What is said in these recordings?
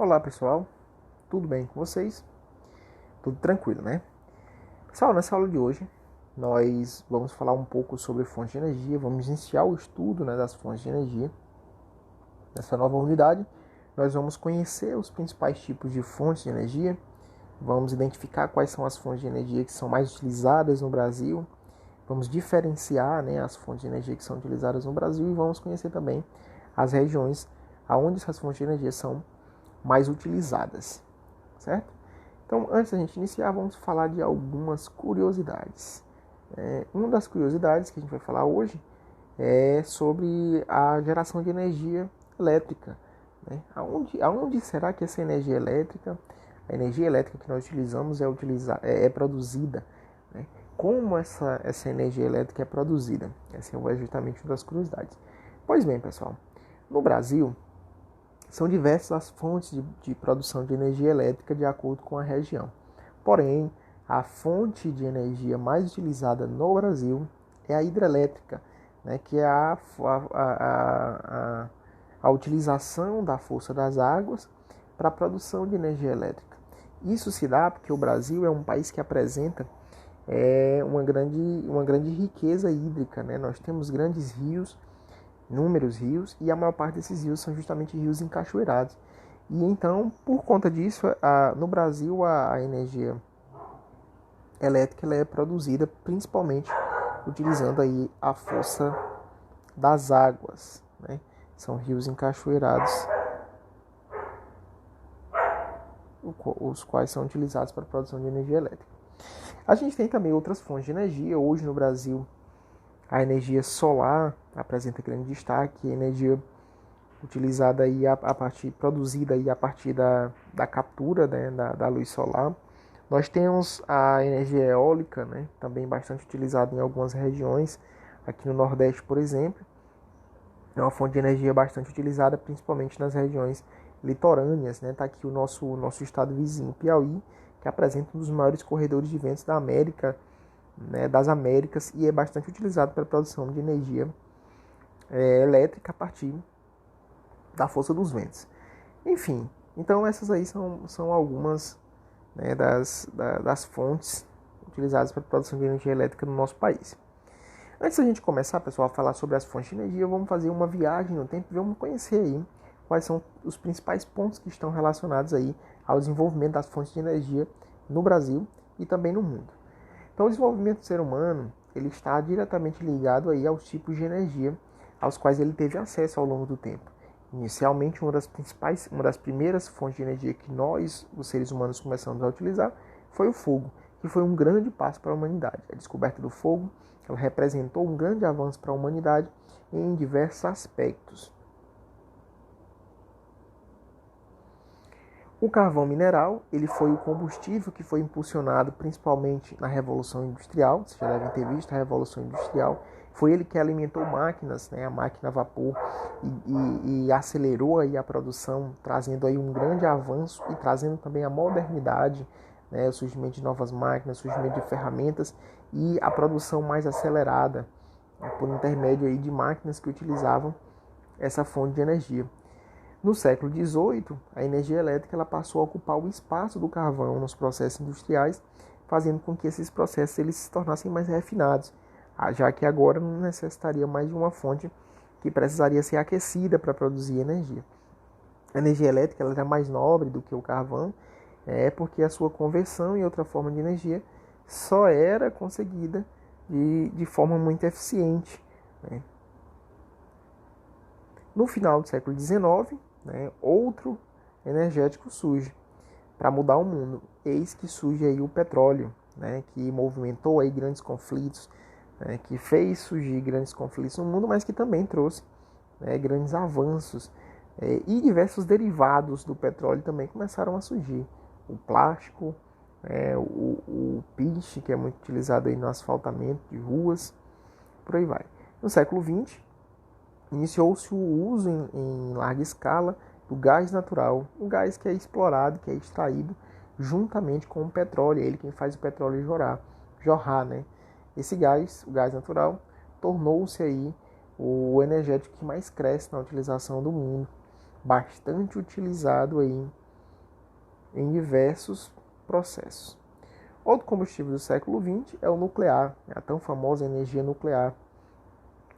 Olá pessoal, tudo bem com vocês? Tudo tranquilo, né? Pessoal, nessa aula de hoje nós vamos falar um pouco sobre fontes de energia, vamos iniciar o estudo, das fontes de energia. Nessa nova unidade, nós vamos conhecer os principais tipos de fontes de energia, vamos identificar quais são as fontes de energia que são mais utilizadas no Brasil, vamos diferenciar, as fontes de energia que são utilizadas no Brasil e vamos conhecer também as regiões onde essas fontes de energia são mais utilizadas, certo? Então, antes da gente iniciar, vamos falar de algumas curiosidades. Uma das curiosidades que a gente vai falar hoje é sobre a geração de energia elétrica. Né? Aonde será que essa a energia elétrica que nós utilizamos é produzida? Né? Como essa energia elétrica é produzida? Essa é justamente uma das curiosidades. Pois bem, pessoal, no Brasil, são diversas as fontes de produção de energia elétrica de acordo com a região. Porém, a fonte de energia mais utilizada no Brasil é a hidrelétrica, que é a utilização da força das águas para a produção de energia elétrica. Isso se dá porque o Brasil é um país que apresenta uma grande riqueza hídrica. Né? Nós temos grandes rios, inúmeros rios, e a maior parte desses rios são justamente rios encachoeirados. E então, por conta disso, no Brasil a energia elétrica ela é produzida principalmente utilizando aí a força das águas. Né? São rios encachoeirados, os quais são utilizados para a produção de energia elétrica. A gente tem também outras fontes de energia. Hoje no Brasil, a energia solar apresenta grande destaque, a energia utilizada aí produzida aí a partir da captura, né, da luz solar. Nós temos a energia eólica, né, também bastante utilizada em algumas regiões, aqui no Nordeste, por exemplo. É uma fonte de energia bastante utilizada, principalmente nas regiões litorâneas. Está aqui o nosso estado vizinho, Piauí, que apresenta um dos maiores corredores de ventos da América, das Américas, e é bastante utilizado para a produção de energia elétrica a partir da força dos ventos. Enfim, então essas aí são algumas das fontes utilizadas para a produção de energia elétrica no nosso país. Antes da gente começar, pessoal, a falar sobre as fontes de energia, vamos fazer uma viagem no tempo e vamos conhecer aí quais são os principais pontos que estão relacionados aí ao desenvolvimento das fontes de energia no Brasil e também no mundo. Então, o desenvolvimento do ser humano ele está diretamente ligado aí aos tipos de energia aos quais ele teve acesso ao longo do tempo. Inicialmente, uma das primeiras fontes de energia que nós, os seres humanos, começamos a utilizar foi o fogo, que foi um grande passo para a humanidade. A descoberta do fogo ela representou um grande avanço para a humanidade em diversos aspectos. O carvão mineral ele foi o combustível que foi impulsionado principalmente na Revolução Industrial. Vocês já devem ter visto a Revolução Industrial. Foi ele que alimentou máquinas, a máquina a vapor, e acelerou aí a produção, trazendo aí um grande avanço e trazendo também a modernidade, o surgimento de novas máquinas, o surgimento de ferramentas e a produção mais acelerada, por intermédio aí de máquinas que utilizavam essa fonte de energia. No século XVIII, a energia elétrica ela passou a ocupar o espaço do carvão nos processos industriais, fazendo com que esses processos eles se tornassem mais refinados, já que agora não necessitaria mais de uma fonte que precisaria ser aquecida para produzir energia. A energia elétrica ela era mais nobre do que o carvão, porque a sua conversão em outra forma de energia só era conseguida de forma muito eficiente. Né? No final do século XIX, outro energético surge para mudar o mundo. Eis que surge aí o petróleo, que movimentou aí grandes conflitos, que fez surgir grandes conflitos no mundo, mas que também trouxe grandes avanços. E diversos derivados do petróleo também começaram a surgir. O plástico, o piche, que é muito utilizado aí no asfaltamento de ruas, por aí vai. No século XX, iniciou-se o uso em larga escala do gás natural, um gás que é explorado, que é extraído juntamente com o petróleo, é ele quem faz o petróleo jorrar. Esse gás, o gás natural, tornou-se aí o energético que mais cresce na utilização do mundo, bastante utilizado aí em diversos processos. Outro combustível do século XX é o nuclear, a tão famosa energia nuclear,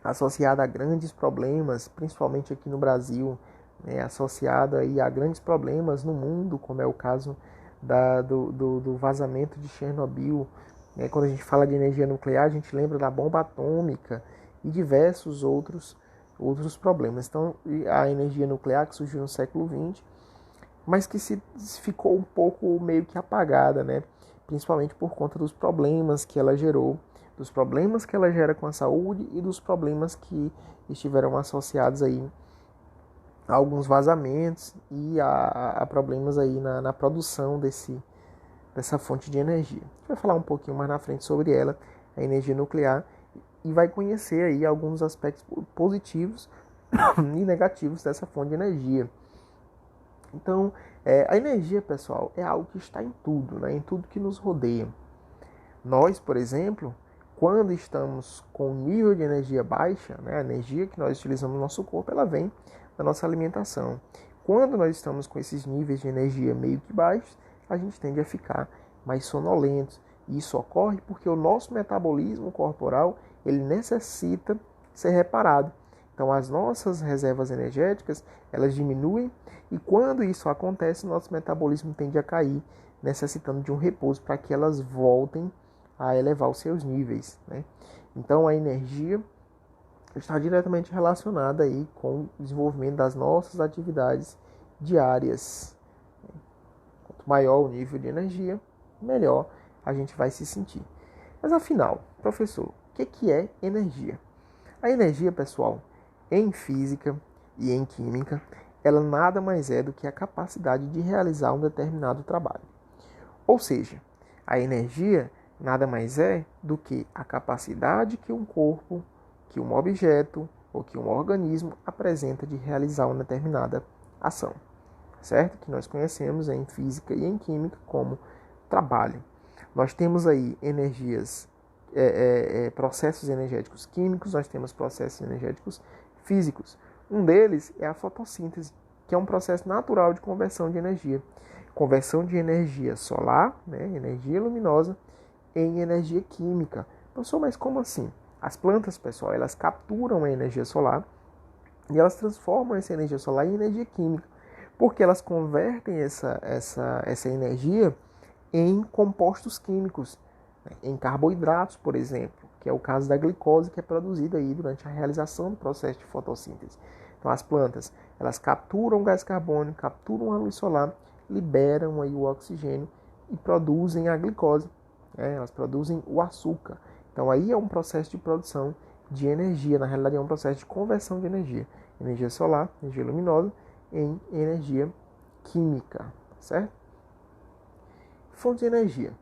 associada a grandes problemas, principalmente aqui no Brasil, né, associada aí a grandes problemas no mundo, como é o caso do vazamento de Chernobyl. Né? Quando a gente fala de energia nuclear, a gente lembra da bomba atômica e diversos outros problemas. Então, a energia nuclear que surgiu no século XX, mas que se ficou um pouco meio que apagada, né? Principalmente por conta dos problemas que ela gerou, dos problemas que ela gera com a saúde e dos problemas que estiveram associados aí a alguns vazamentos e a problemas aí na produção dessa fonte de energia. A gente vai falar um pouquinho mais na frente sobre ela, a energia nuclear, e vai conhecer aí alguns aspectos positivos e negativos dessa fonte de energia. Então, a energia, pessoal, é algo que está em tudo, né? Em tudo que nos rodeia. Nós, por exemplo, quando estamos com nível de energia baixa, né, a energia que nós utilizamos no nosso corpo, ela vem da nossa alimentação. Quando nós estamos com esses níveis de energia meio que baixos, a gente tende a ficar mais sonolento. E isso ocorre porque o nosso metabolismo corporal ele necessita ser reparado. Então, as nossas reservas energéticas, elas diminuem e quando isso acontece, nosso metabolismo tende a cair, necessitando de um repouso para que elas voltem a elevar os seus níveis. Né? Então, a energia está diretamente relacionada aí com o desenvolvimento das nossas atividades diárias. Quanto maior o nível de energia, melhor a gente vai se sentir. Mas afinal, professor, o que é energia? A energia, pessoal, em física e em química, ela nada mais é do que a capacidade de realizar um determinado trabalho. Ou seja, a energia nada mais é do que a capacidade que um corpo, que um objeto ou que um organismo apresenta de realizar uma determinada ação. Certo? Que nós conhecemos em física e em química como trabalho. Nós temos aí energias, processos energéticos químicos, nós temos processos energéticos físicos. Um deles é a fotossíntese, que é um processo natural de conversão de energia. Conversão de energia solar, né, energia luminosa, em energia química. Professor, mas como assim? As plantas, pessoal, elas capturam a energia solar e elas transformam essa energia solar em energia química, porque elas convertem essa energia em compostos químicos, né, em carboidratos, por exemplo, que é o caso da glicose que é produzida aí durante a realização do processo de fotossíntese. Então as plantas, elas capturam o gás carbônico, capturam a luz solar, liberam aí o oxigênio e produzem a glicose, né? Elas produzem o açúcar. Então aí é um processo de produção de energia, na realidade é um processo de conversão de energia. Energia solar, energia luminosa, em energia química, certo? Fontes de energia.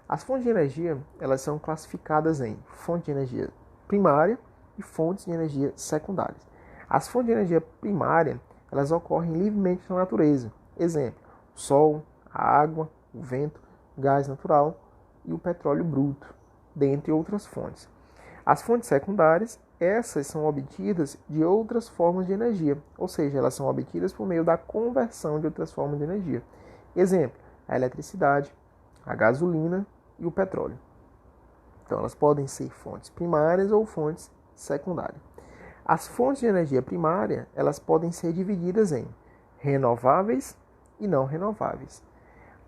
As fontes de energia, elas são classificadas em fonte de energia primária e fontes de energia secundárias. As fontes de energia primária, elas ocorrem livremente na natureza. Exemplo, o sol, a água, o vento, o gás natural e o petróleo bruto, dentre outras fontes. As fontes secundárias, essas são obtidas de outras formas de energia, ou seja, elas são obtidas por meio da conversão de outras formas de energia. Exemplo, a eletricidade, a gasolina e o petróleo. Então, elas podem ser fontes primárias ou fontes secundárias. As fontes de energia primária, elas podem ser divididas em renováveis e não renováveis.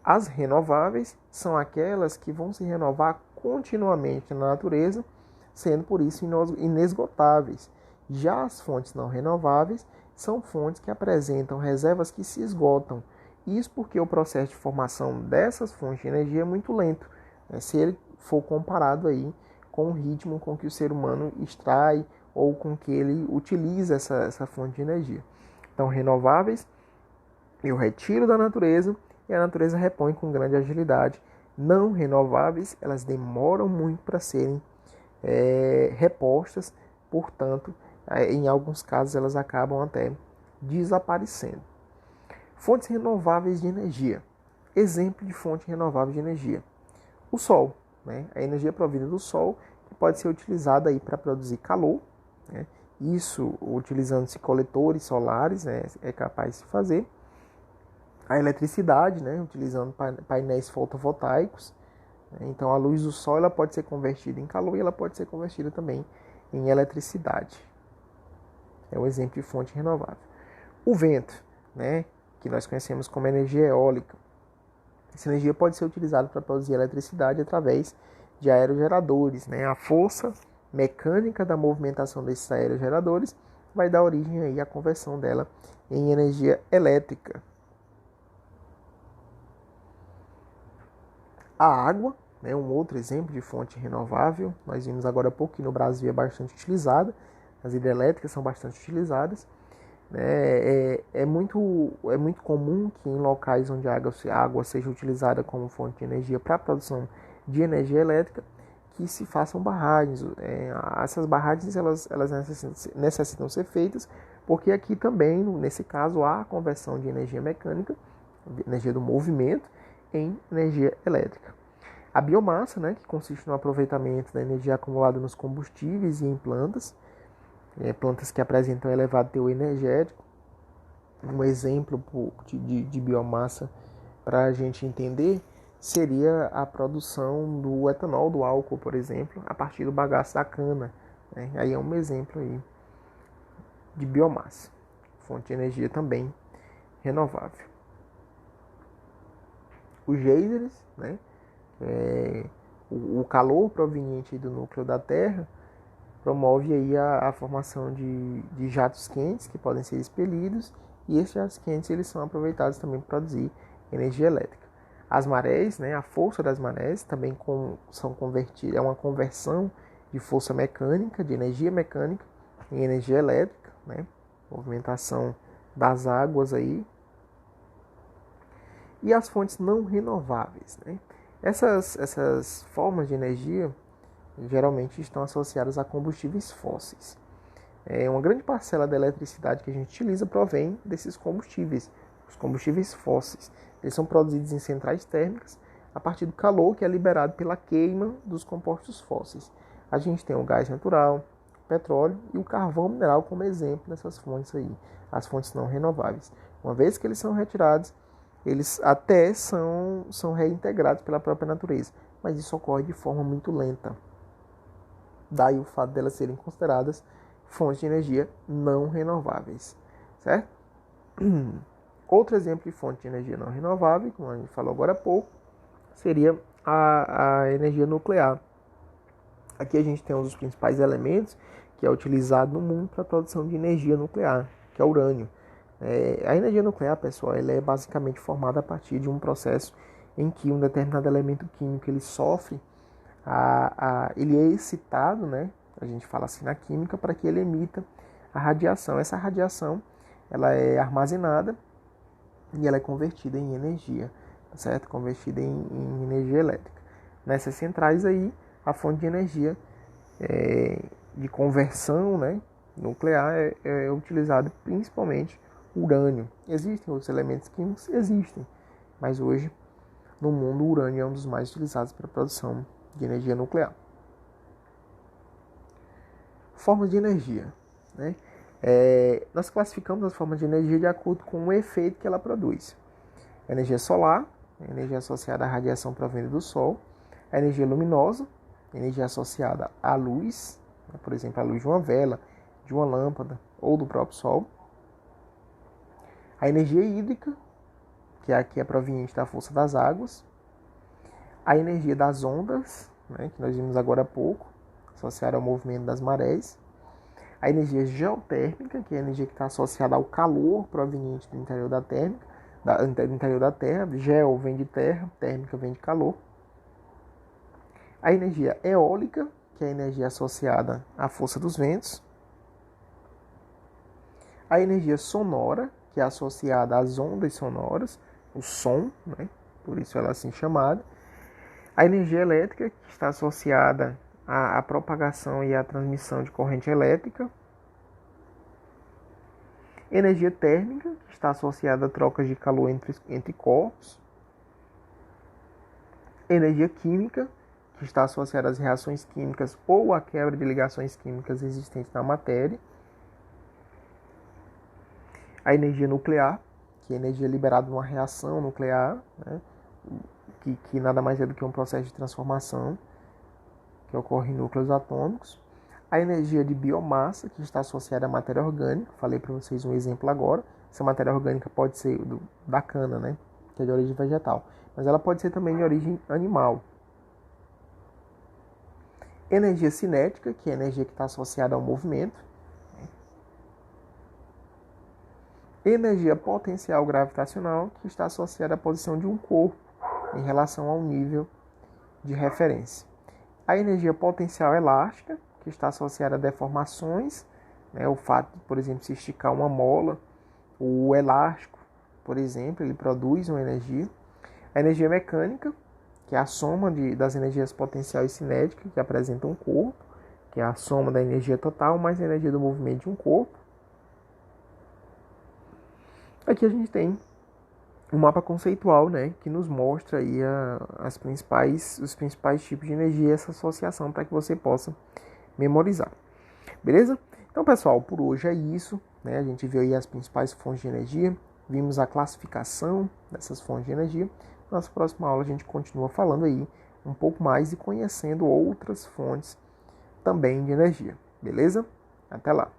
As renováveis são aquelas que vão se renovar continuamente na natureza, sendo por isso inesgotáveis. Já as fontes não renováveis são fontes que apresentam reservas que se esgotam. Isso porque o processo de formação dessas fontes de energia é muito lento, né? Se ele for comparado aí com o ritmo com que o ser humano extrai ou com que ele utiliza essa fonte de energia. Então, renováveis eu retiro da natureza e a natureza repõe com grande agilidade. Não renováveis, elas demoram muito para serem repostas, portanto, em alguns casos elas acabam até desaparecendo. Fontes renováveis de energia. Exemplo de fonte renovável de energia. O sol, né? A energia provida do sol, que pode ser utilizada aí para produzir calor, né? Isso, utilizando-se coletores solares, né? É capaz de se fazer. a eletricidade, né, utilizando painéis fotovoltaicos. Então a luz do sol ela pode ser convertida em calor e ela pode ser convertida também em eletricidade. É um exemplo de fonte renovável. O vento, né, que nós conhecemos como energia eólica. Essa energia pode ser utilizada para produzir eletricidade através de aerogeradores. Né? A força mecânica da movimentação desses aerogeradores vai dar origem aí à conversão dela em energia elétrica. A água, né, um outro exemplo de fonte renovável, nós vimos agora há pouco que no Brasil é bastante utilizada, as hidrelétricas são bastante utilizadas. É muito comum que em locais onde a água seja utilizada como fonte de energia para a produção de energia elétrica, que se façam barragens. Essas barragens elas necessitam ser feitas, porque aqui também, nesse caso, há a conversão de energia mecânica, energia do movimento, em energia elétrica. A biomassa, né, que consiste no aproveitamento da energia acumulada nos combustíveis e em plantas, plantas que apresentam elevado teor energético. Um exemplo de biomassa para a gente entender seria a produção do etanol, do álcool, por exemplo, a partir do bagaço da cana. Né? Aí é um exemplo aí de biomassa, fonte de energia também renovável. Os geysers, né? O calor proveniente do núcleo da Terra promove aí a formação de jatos quentes que podem ser expelidos, e esses jatos quentes eles são aproveitados também para produzir energia elétrica. As marés, né, a força das marés também são convertidas, é uma conversão de força mecânica, de energia mecânica em energia elétrica, né, movimentação das águas aí. E as fontes não renováveis, né? Essas formas de energia geralmente estão associadas a combustíveis fósseis. Uma grande parcela da eletricidade que a gente utiliza provém desses combustíveis, os combustíveis fósseis. Eles são produzidos em centrais térmicas a partir do calor que é liberado pela queima dos compostos fósseis. A gente tem o gás natural, o petróleo e o carvão mineral como exemplo dessas fontes aí, as fontes não renováveis. Uma vez que eles são retirados, eles até são reintegrados pela própria natureza, mas isso ocorre de forma muito lenta. Daí o fato delas serem consideradas fontes de energia não renováveis, certo? Outro exemplo de fonte de energia não renovável, como a gente falou agora há pouco, seria a energia nuclear. Aqui a gente tem um dos principais elementos que é utilizado no mundo para a produção de energia nuclear, que é o urânio. A energia nuclear, pessoal, ela é basicamente formada a partir de um processo em que um determinado elemento químico ele sofre, ele é excitado, né? A gente fala assim na química, para que ele emita a radiação. Essa radiação ela é armazenada e ela é convertida em energia, certo? Convertida em energia elétrica. Nessas centrais aí, a fonte de energia de conversão, né, nuclear é utilizada principalmente urânio. Existem outros elementos químicos? Existem, mas hoje no mundo o urânio é um dos mais utilizados para a produção de energia nuclear. Formas de energia, né? Nós classificamos as formas de energia de acordo com o efeito que ela produz. A energia solar, a energia associada à radiação proveniente do Sol. A energia luminosa, a energia associada à luz, né? Por exemplo, a luz de uma vela, de uma lâmpada ou do próprio Sol. A energia hídrica, que aqui é proveniente da força das águas. A energia das ondas, né? Que nós vimos agora há pouco, associada ao movimento das marés. A energia geotérmica, que é a energia que está associada ao calor proveniente do interior da Terra. Geo vem de terra, térmica vem de calor. A energia eólica, que é a energia associada à força dos ventos. A energia sonora, que é associada às ondas sonoras, o som, né? Por isso ela é assim chamada. A energia elétrica, que está associada à propagação e à transmissão de corrente elétrica. Energia térmica, que está associada a trocas de calor entre corpos. Energia química, que está associada às reações químicas ou à quebra de ligações químicas existentes na matéria. A energia nuclear, que é energia liberada numa reação nuclear, né? que nada mais é do que um processo de transformação que ocorre em núcleos atômicos. A energia de biomassa, que está associada à matéria orgânica. Falei para vocês um exemplo agora. Essa matéria orgânica pode ser da cana, né? Que é de origem vegetal. Mas ela pode ser também de origem animal. Energia cinética, que é a energia que está associada ao movimento. Energia potencial gravitacional, que está associada à posição de um corpo em relação ao nível de referência. A energia potencial elástica, que está associada a deformações, né? O fato de, por exemplo, se esticar uma mola, o elástico, por exemplo, ele produz uma energia. A energia mecânica, que é a soma das energias potencial e cinética que apresentam um corpo, que é a soma da energia total mais a energia do movimento de um corpo. Aqui a gente tem um mapa conceitual, né, que nos mostra aí os principais tipos de energia e essa associação para que você possa memorizar. Beleza? Então, pessoal, por hoje é isso, né? A gente viu aí as principais fontes de energia, vimos a classificação dessas fontes de energia. Na nossa próxima aula a gente continua falando aí um pouco mais e conhecendo outras fontes também de energia. Beleza? Até lá!